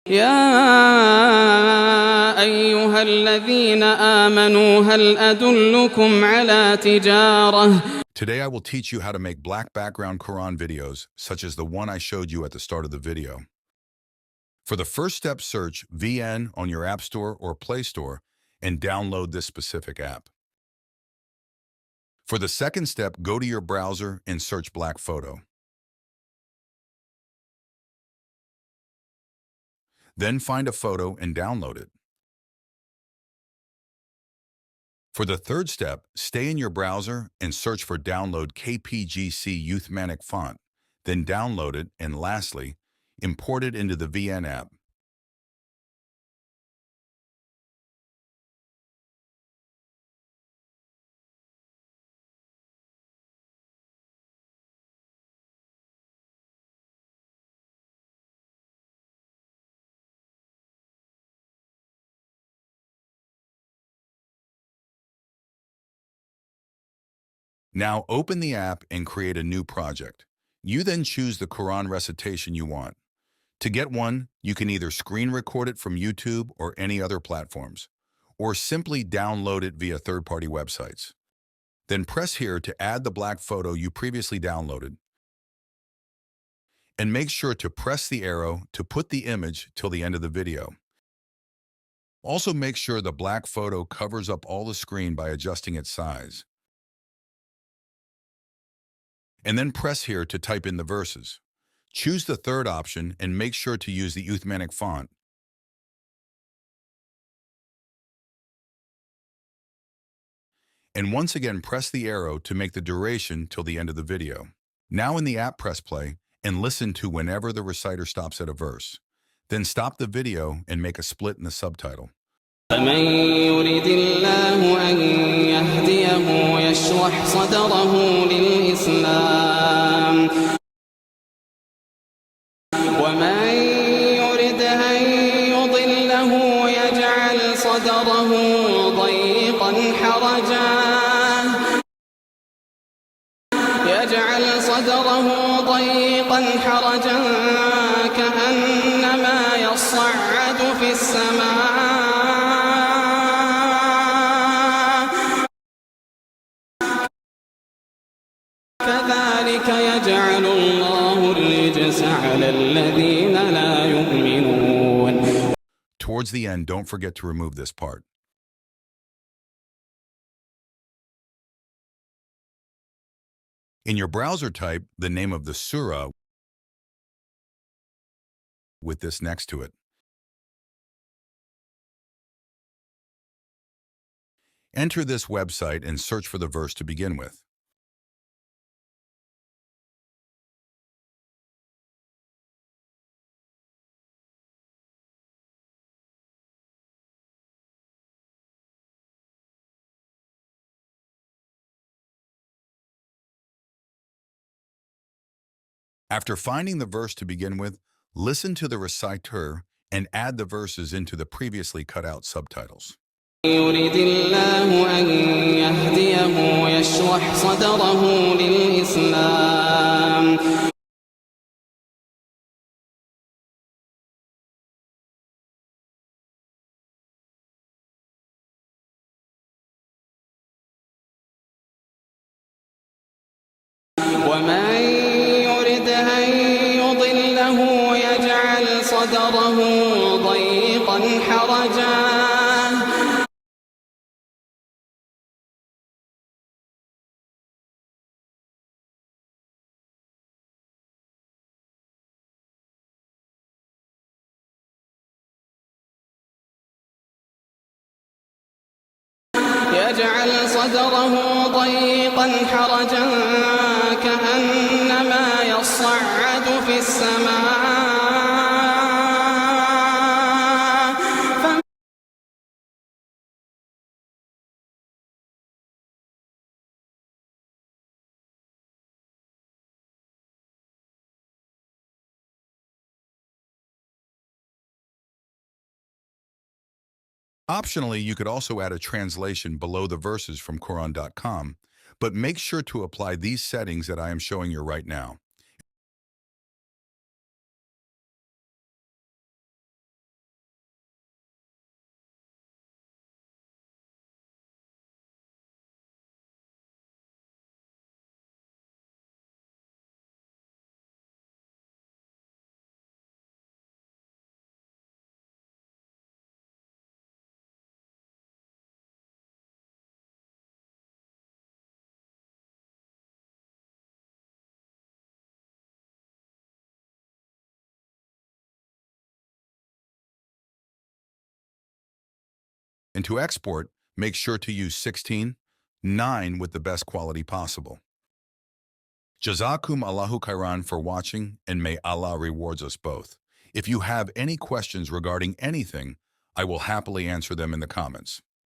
يا أيها الذين آمنوا هل أدلكم على تجارة. Today I will teach you how to make black background Quran videos, such as the one I showed you at the start of the video. For the first step, search VN on your App Store or Play Store and download this specific app. For the second step, go to your browser and search Black Photo. Then find a photo and download it. For the third step, stay in your browser and search for download KPGC Youthmanic font, then download it, and lastly, import it into the VN app. Now open the app and create a new project. You then choose the Quran recitation you want. To get one, you can either screen record it from YouTube or any other platforms, or simply download it via third-party websites. Then press here to add the black photo you previously downloaded. And make sure to press the arrow to put the image till the end of the video. Also make sure the black photo covers up all the screen by adjusting its size. And then press here to type in the verses. Choose the third option and make sure to use the Youthmanic font. And once again press the arrow to make the duration till the end of the video. Now in the app, press play and listen to whenever the reciter stops at a verse. Then stop the video and make a split in the subtitle. فمن يرد الله أن يهديه يشرح صدره للإسلام ومن يرد أن يضله يجعل صدره ضيقا حرجا كأنما يصعد في السماء كذلك يجعل الله الرجس على الذين لا يؤمنون. Towards the end, don't forget to remove this part. In your browser, type the name of the surah with this next to it. Enter this website and search for the verse to begin with. After finding the verse to begin with, listen to the reciter and add the verses into the previously cut out subtitles. يريد الله أن يهديه يشرح صدره للإسلام ومن يرد أن يضله يجعل صدره ضيقا حرجا يجعل صدره ضيقا حرجا كأنما يصعد في السماء Optionally, you could also add a translation below the verses from Quran.com, but make sure to apply these settings that I am showing you right now. And to export, make sure to use 16:9 with the best quality possible. Jazakum Allahu khairan for watching, and may Allah rewards us both. If you have any questions regarding anything, I will happily answer them in the comments.